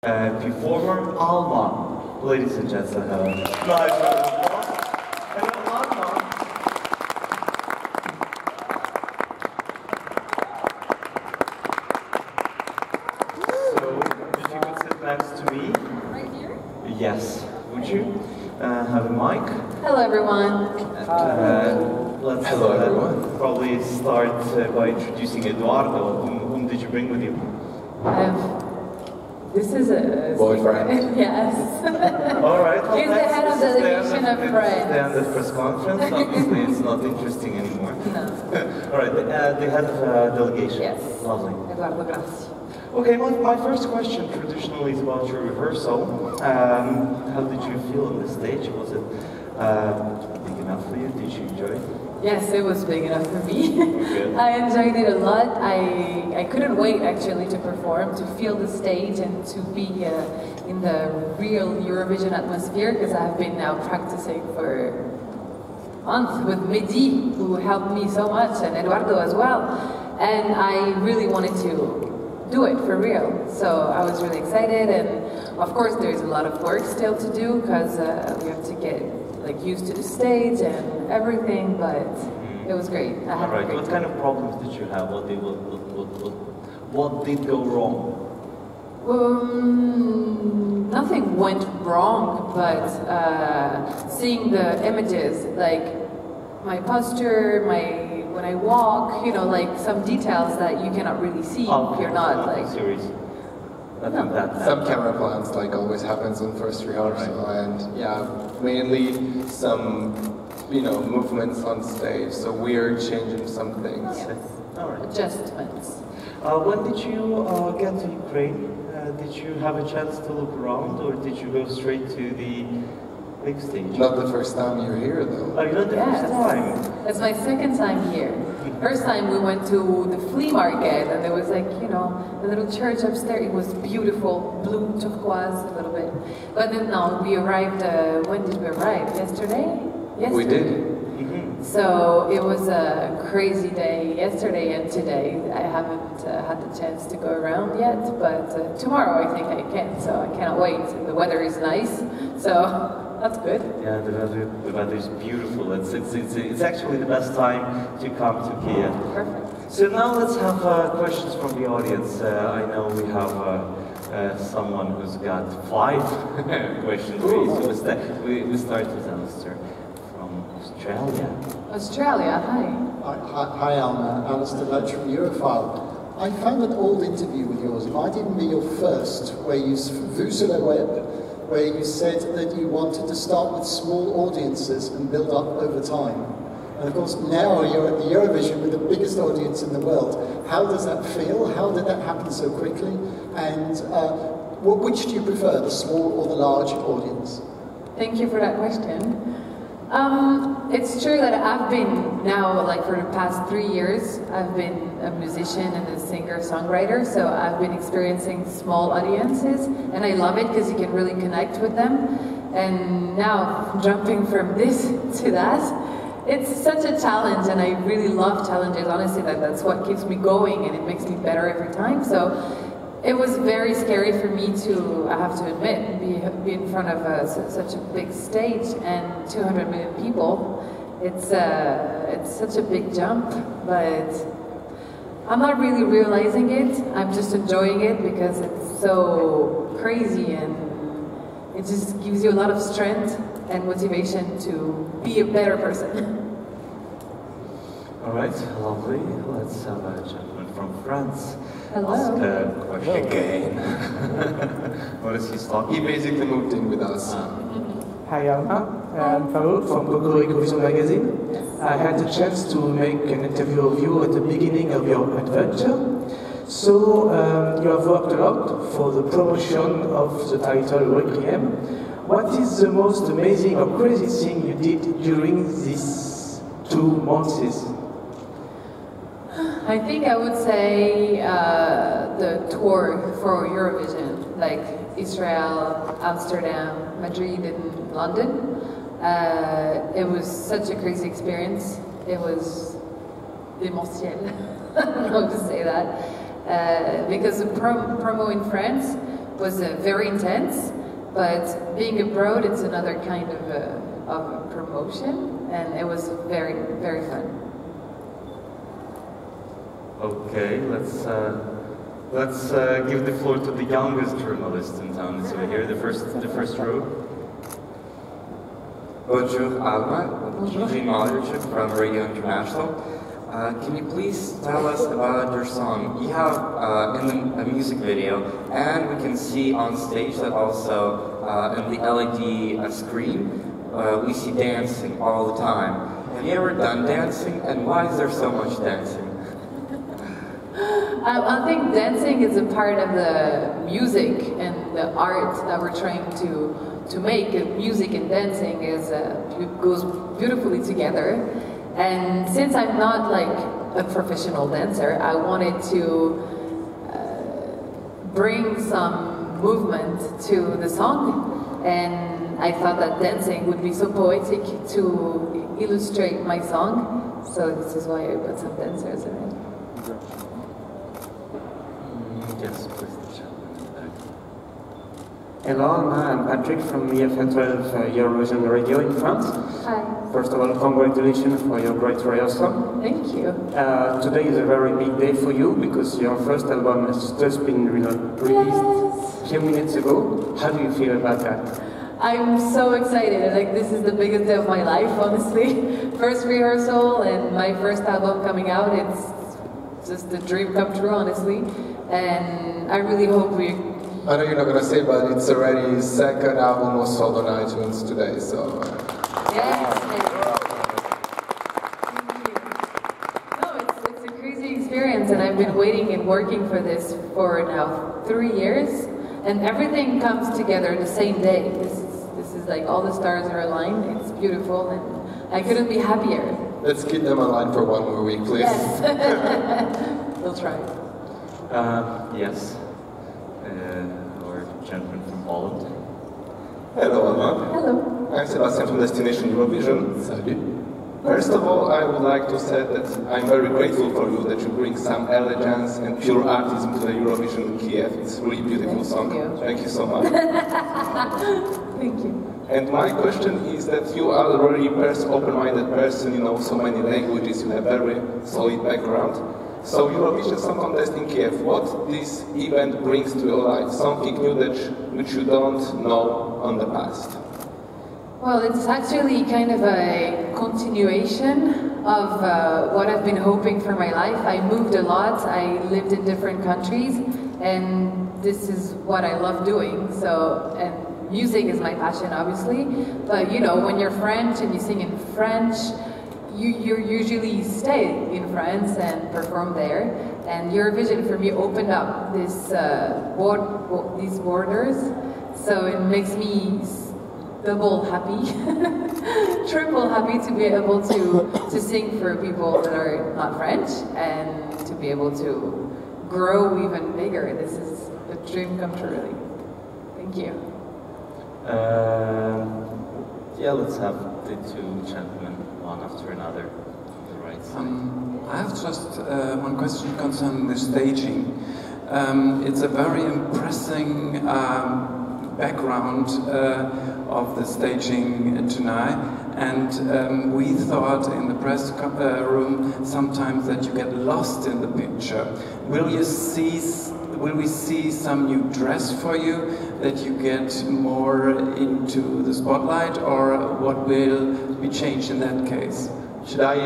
Performer Alma, ladies and gentlemen. Live Hello Alma. So, if you could sit next to me. Right here? Yes. Would you have a mic? Hello everyone. Let's Hello everyone. Probably start by introducing Eduardo. Whom did you bring with you? This is a... Boyfriend. Yes. Alright. He's the head of delegation of France. The end of press conference. Obviously it's not interesting anymore. No. Alright, the head of delegation. Yes. Lovely. Eduardo, grazie. Okay, my first question traditionally is about your rehearsal. How did you feel on the stage? Was it big enough for you? Did you enjoy it? Yes, it was big enough for me. Good. I enjoyed it a lot. I couldn't wait actually to perform, to feel the stage and to be in the real Eurovision atmosphere, because I've been now practicing for months with Mehdi, who helped me so much, and Eduardo as well. And I really wanted to do it for real. So I was really excited, and of course there's a lot of work still to do, because we have to get used to the stage and everything, but it was great. I had a great What time. kind of problems did you have? What did go wrong? Nothing went wrong, but seeing the images, like my posture, when I walk, you know, like some details that you cannot really see if you're not like... Serious. Some camera plans always happens in first rehearsal, and yeah, mainly some, movements on stage. So we are changing some things. Yes. All right. Adjustments. When did you get to Ukraine? Did you have a chance to look around, or did you go straight to the big stage? Not the first time you're here, though. Oh, not the Yes. first time. That's my second time here. First time we went to the flea market, and there was a little church upstairs. It was beautiful, blue turquoise a little bit. But then no, we arrived, when did we arrive? Yesterday? We did. So it was a crazy day yesterday and today. I haven't had the chance to go around yet, but tomorrow I think I can, so I cannot wait. The weather is nice, so that's good. Yeah, the weather is beautiful. It's actually the best time to come to Kiev. Perfect. So now let's have questions from the audience. I know we have someone who's got 5 questions for you. So we start with Alistair from Australia. Australia, hi. Hi Alma, Alistair Loach from Europhile. I found an old interview with yours, it might even be your first, where you, Vu sur le web, where you said that you wanted to start with small audiences and build up over time. And of course now you're at the Eurovision with the biggest audience in the world. How does that feel? How did that happen so quickly? And which do you prefer, the small or the large audience? Thank you for that question. It's true that I've been now, for the past 3 years, I've been a musician and a singer-songwriter, so I've been experiencing small audiences, and I love it because you can really connect with them. And now, jumping from this to that, it's such a challenge, and I really love challenges. Honestly, that's what keeps me going, and it makes me better every time. So it was very scary for me to, I have to admit, be in front of such a big stage and 200 million people. It's such a big jump, but I'm not really realizing it. I'm just enjoying it because it's so crazy, and it just gives you a lot of strength and motivation to be a better person. All right, lovely. Let's have a gentleman from France. Hello. Ask a question again. What is he talking? He basically moved in with us. Hi Alma, I'm Farouk from Requiem magazine. I had the chance to make an interview of you at the beginning of your adventure. So you have worked a lot for the promotion of the title Requiem. What is the most amazing or crazy thing you did during these 2 months? I think I would say the tour for Eurovision, like Israel, Amsterdam, Madrid, and London. It was such a crazy experience. It was démentiel. I don't know how to say that. Because the promo in France was very intense, but being abroad, it's another kind of a promotion, and it was very, very fun. Okay, let's give the floor to the youngest journalist in town. So here, the first row. Bonjour, Alma, DJ Moderator from Radio International. Can you please tell us about your song? You have a music video, and we can see on stage that also in the LED screen, we see dancing all the time. Have you ever done dancing, and why is there so much dancing? I think dancing is a part of the music and the art that we're trying to make. Music and dancing goes beautifully together. And since I'm not like a professional dancer, I wanted to bring some movement to the song, and I thought that dancing would be so poetic to illustrate my song. So this is why I put some dancers in it. Yes, please. Hello, I'm Patrick from EFN 12 Eurovision Radio in France. Hi. First of all, congratulations for your great rehearsal. Thank you. Today is a very big day for you because your first album has just been released a few minutes ago. How do you feel about that? I'm so excited. Like, this is the biggest day of my life, honestly. First rehearsal and my first album coming out, it's just a dream come true, honestly. And I really hope I know you're not going to say, but it's already his second album was sold on iTunes today, so... Yes! Thank you. No, it's a crazy experience, and I've been waiting and working for this for now 3 years, and everything comes together the same day. This is like all the stars are aligned. It's beautiful, and I couldn't be happier. Let's keep them aligned for one more week, please. Yes. We'll try. Yes. Our gentleman from Poland. Hello, Alma. Hello. I'm Sebastian from Destination Eurovision. Salut. First of all, I would like to say that I'm very grateful for you that you bring some elegance and pure artism to the Eurovision Kiev. It's a really beautiful song. Thank you so much. Thank you. And my question is that you are a very open-minded person, you know so many languages, you have very solid background. So Eurovision Song Contest in Kiev, what this event brings to your life? Something new which you don't know on the past? Well, it's actually kind of a continuation of what I've been hoping for my life. I moved a lot, I lived in different countries, and this is what I love doing. So, and music is my passion, obviously, but you know, when you're French and you sing in French, you usually stay in France and perform there. And Eurovision for me opened up this these borders, so it makes me double happy, triple happy to be able to sing for people that are not French and to be able to grow even bigger. This is a dream come true, really. Thank you. Yeah, let's have the two gentlemen, one after another, on the right side. I have just one question concerning the staging. It's a very impressive background of the staging tonight, and we thought in the press room sometimes that you get lost in the picture. Will we see some new dress for you, that you get more into the spotlight, or what will be changed in that case? Should I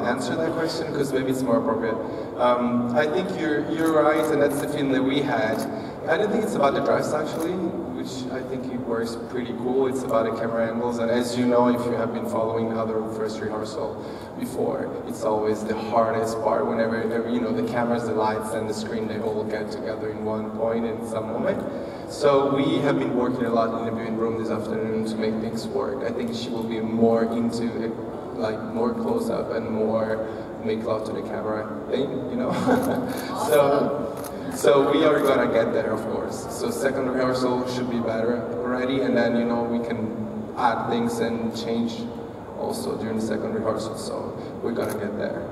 answer that question? Because maybe it's more appropriate. I think you're right, and that's the feeling that we had. I don't think it's about the dress, actually, which I think it works pretty cool. It's about the camera angles, and as you know, if you have been following other first rehearsal before, it's always the hardest part whenever you know, the cameras, the lights, and the screen, they all get together in one point in some moment. So we have been working a lot in the viewing room this afternoon to make things work. I think she will be more into it, like more close up and more make love to the camera thing, you know. So we are gonna get there, of course. So second rehearsal should be better already, and then, you know, we can add things and change also during the second rehearsal. So we're gonna get there.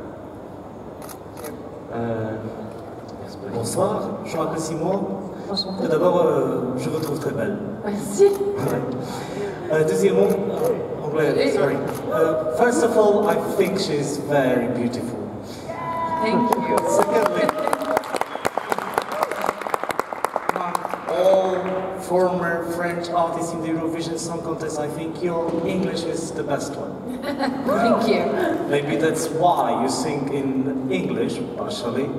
Yes, please. Bonsoir, je m'appelle Simon. Enchantée. D'abord, je vous trouve très belle. Merci. Deuxièmement, anglais, sorry. First of all, I think she's very beautiful. Thank you. Secondly, all former French artists in the Eurovision Song Contest, I think your English is the best one. Thank you. Maybe that's why you sing in English, partially.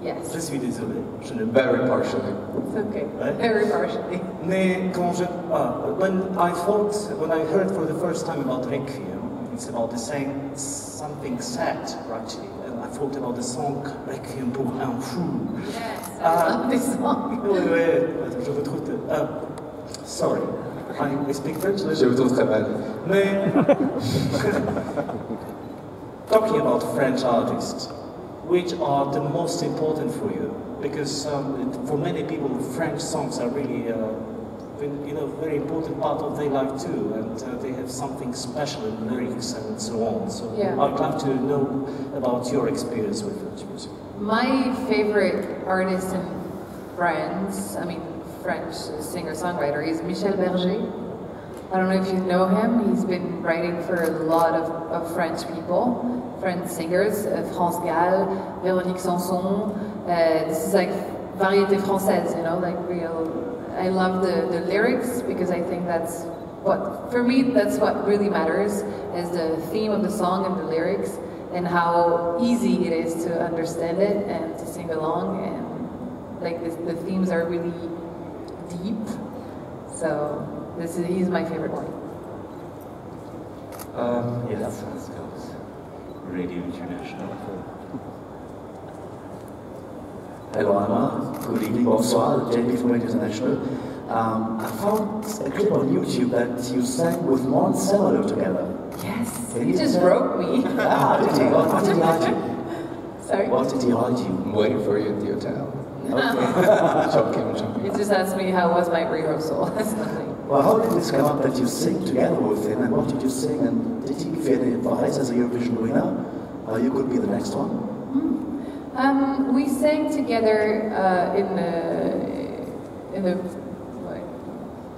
Yes. Je suis désolé. Je ne Very partially. It's okay. Right? Very partially. Mais quand when I heard for the first time about Requiem, it's about the same something sad, actually. And I thought about the song Requiem pour un fou. Yes, I love this song. Oui, je vous trouve. Sorry, I speak French. Je vous trouve très belle. Mais talking about French artists, which are the most important for you? Because for many people, French songs are really, very important part of their life too, and they have something special in lyrics and so on. So Yeah. I'd like to know about your experience with French music. My favorite artist in France, French singer-songwriter, is Michel Berger. I don't know if you know him. He's been writing for a lot of French people, French singers, France Gall, Véronique Sanson. This is like variété française, like real. I love the lyrics because I think that's for me, that's what really matters, is the theme of the song and the lyrics, and how easy it is to understand it and to sing along, and like the themes are really deep. So he's my favorite one. Yes, let's go. Radio International. Hello Alma, good evening, bonsoir, JP from Radio International. I found a clip on YouTube that you sang with Mon Semelo together. Yes, Can he you just tell- broke me. Ah, did he? What did he hide you? Sorry? What did he hide you? I'm waiting for you at the hotel. Joking. He just asked me how was my rehearsal. That's nothing. Well, how did this come up that you sing together with him, and what did you sing, and did he give you any advice as a Eurovision winner? You could be the next one. We sang together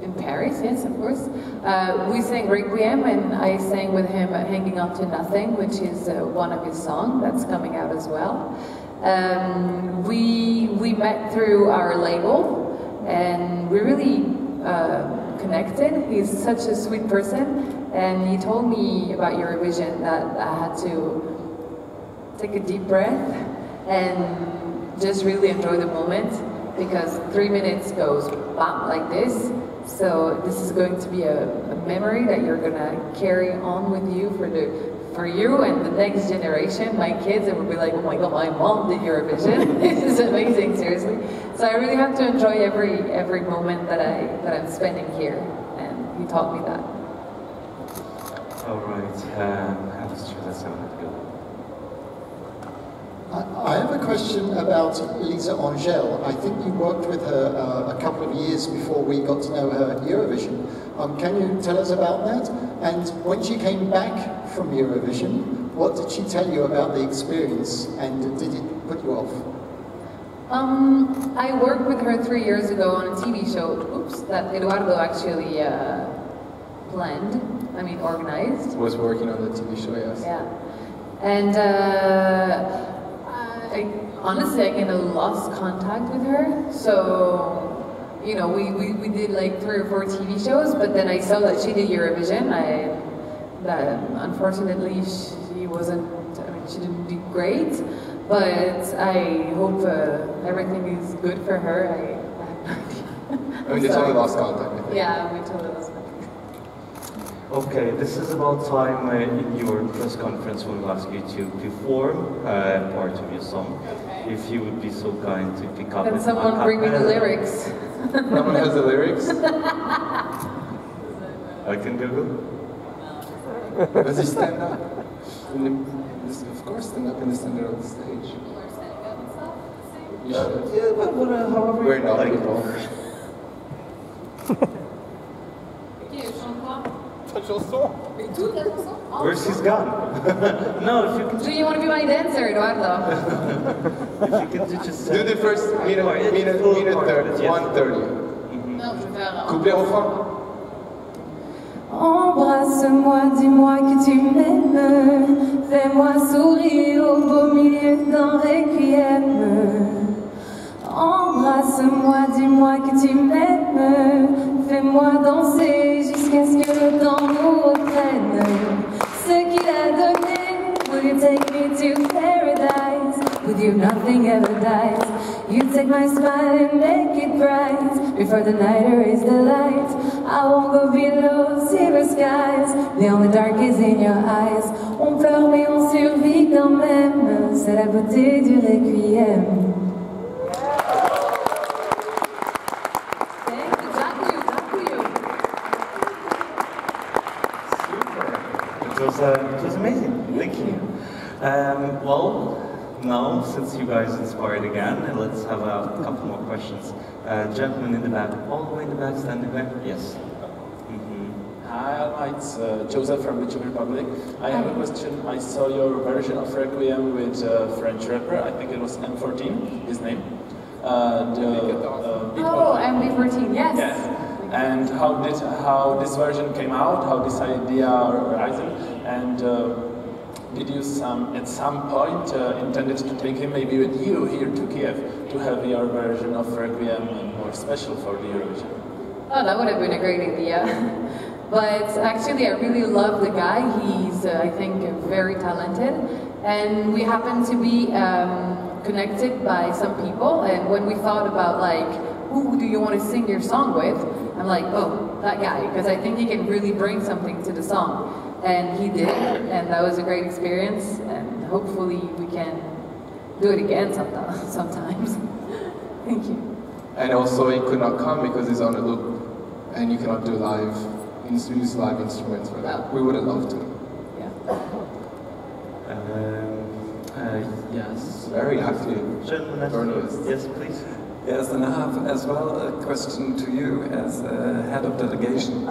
in Paris, yes, of course. We sang Requiem, and I sang with him Hanging On to Nothing, which is one of his songs that's coming out as well. We met through our label, and we really connected. He's such a sweet person, and he told me about Eurovision that I had to take a deep breath and just really enjoy the moment, because 3 minutes goes bam like this. So this is going to be a memory that you're gonna carry on with you for you and the next generation. My kids, they will be like, oh my god, my mom did Eurovision. This is amazing, seriously. So I really have to enjoy every moment that I'm spending here, and he taught me that. All right, that's how it goes. I have a question about Lisa Angel. I think you worked with her a couple of years before we got to know her at Eurovision. Can you tell us about that? And when she came back from Eurovision, what did she tell you about the experience, and did it put you off? I worked with her 3 years ago on a TV show, that Eduardo actually organized. Was working on the TV show, yes. Yeah. And honestly, I kind of lost contact with her. So, we did like 3 or 4 TV shows, but then I saw that she did Eurovision. Unfortunately, she didn't do great, but I hope everything is good for her. I have no idea. They totally lost contact with her. Yeah, we totally lost contact. Okay, this is about time in your press conference we'll ask you to perform part of your song. Okay. If you would be so kind to pick up. Can someone bring me the lyrics? Someone has the lyrics? I can Google. Does he stand up? Of course, stand up in the center of the stage. You should. Yeah, but however We're you not like. people. votre chanson. Mais toute la chanson? Where's his gun? No, if you can. Do you want to be my dancer, Eduardo? If you can just Do the first minute 30, 1:30. Non, je vais faire. Couplet refrain. Embrasse-moi, dis-moi que tu m'aimes. Fais-moi sourire au beau milieu d'un requiem. Embrasse-moi, dis-moi que tu m'aimes. Fais-moi danser jusqu'à ce que le temps nous reprenne. Ce qu'il a donné, will you take me to paradise? With you nothing ever dies. You take my smile and make it bright. Before the night erases the light, I won't go below silver skies. The only dark is in your eyes. On pleure mais on survit quand même. C'est la beauté du requiem. It was amazing. Thank you. Well, now since you guys inspired again, let's have a couple more questions. Gentleman in the back, all the way in the back, standing there. Yes. Hi, Alma. It's Joseph from the Czech Republic. I have a question. I saw your version of Requiem with a French rapper. I think it was M14, his name. Oh, MB14, yes. Yes. And how this version came out? How this idea arisen? And did you at some point intended to take him maybe with you here to Kiev to have your version of Requiem and more special for the Eurovision? Oh, that would have been a great idea. But actually, I really love the guy. He's, I think, very talented. And we happen to be connected by some people. And when we thought about, like, who do you want to sing your song with? I'm like, oh, that guy. Because I think he can really bring something to the song. And he did. And that was a great experience. And hopefully we can do it again sometimes. Thank you. And also he could not come because he's on a loop. And you cannot do use live instruments for that. We would have loved to. Yeah. Yes. Very active. Gentlemen, yes, please. Yes, and I have as well a question to you as head of delegation.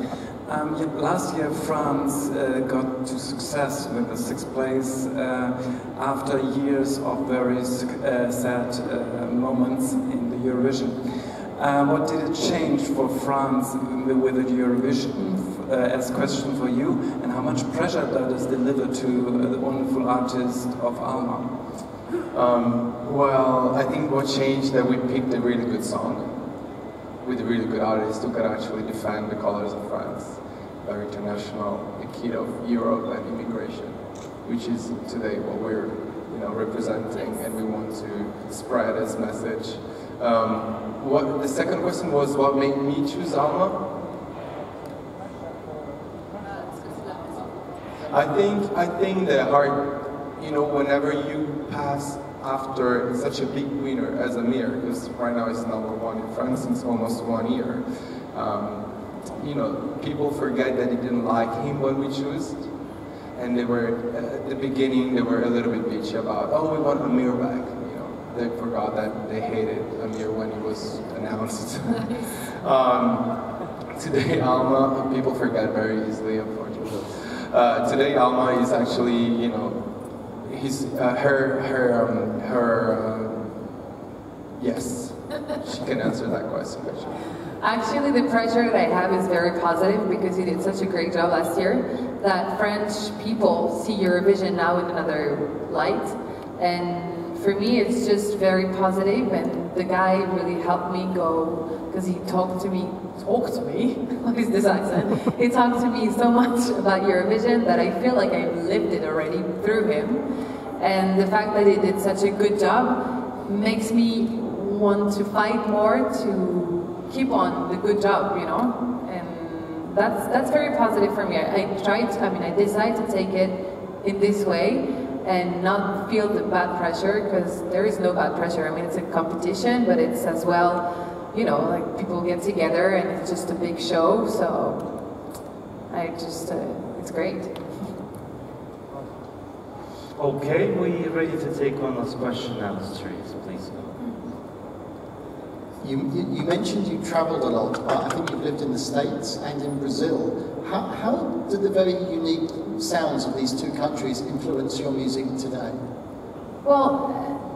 Last year France got to success with the 6th place after years of very sad moments in the Eurovision. What did it change for France with the Eurovision as a question for you, and how much pressure does it deliver to the wonderful artist of Alma? Well, I think what changed that we picked a really good song with a really good artist who could actually defend the colors of France. Very international, the key of Europe and immigration, which is today what we're representing, and we want to spread this message. The second question was what made me choose Alma? I think the heart, whenever you pass after such a big winner as Amir, because right now he's #1 in France since almost 1 year, people forget that they didn't like him when we chose, and they were, at the beginning, they were a little bit bitchy about, oh, we want Amir back. They forgot that they hated Amir when he was announced. Today, Alma, people forget very easily, unfortunately. Today, Alma is actually, yes, she can answer that question. Actually, the pressure that I have is very positive because you did such a great job last year that French people see Eurovision now in another light. And for me, it's just very positive, and the guy really helped me go, because he talked to me, what is this accent? He talked to me so much about Eurovision that I feel like I've lived it already through him. And the fact that he did such a good job makes me want to fight more to keep on the good job, and that's very positive for me. I decided to take it in this way and not feel the bad pressure, because there is no bad pressure. I mean, it's a competition, but it's as well, like people get together and it's just a big show, so it's great. Okay, we're ready to take one last question now, please. You mentioned you travelled a lot, but I think you've lived in the States and in Brazil. How did the very unique sounds of these two countries influence your music today? Well,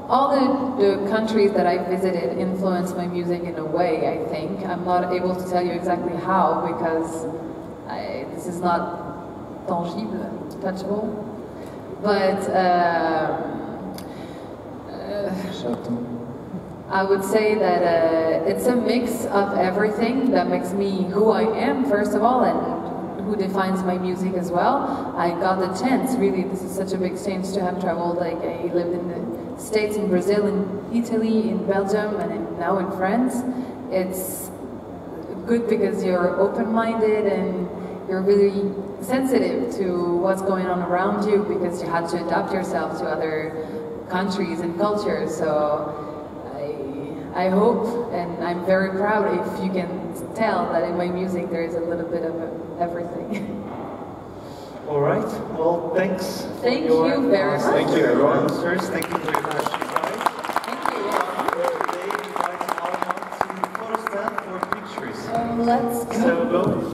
all the countries that I visited influenced my music in a way, I think. I'm not able to tell you exactly how because this is not tangible, touchable. But I would say that it's a mix of everything that makes me who I am, first of all, and who defines my music as well. I got the chance, really, this is such a big change to have traveled. Like, I lived in the States, in Brazil, in Italy, in Belgium, and now in France. It's good because you're open-minded and you're really sensitive to what's going on around you because you had to adapt yourself to other countries and cultures. So I hope, and I'm very proud if you can tell that in my music there is a little bit of everything. All right. Well, thanks. Thank you very much. Thank you, everyone. First, thank you very much, you guys. Thank you. Today, we invite Alma to photo stand for pictures. Let's go. So go.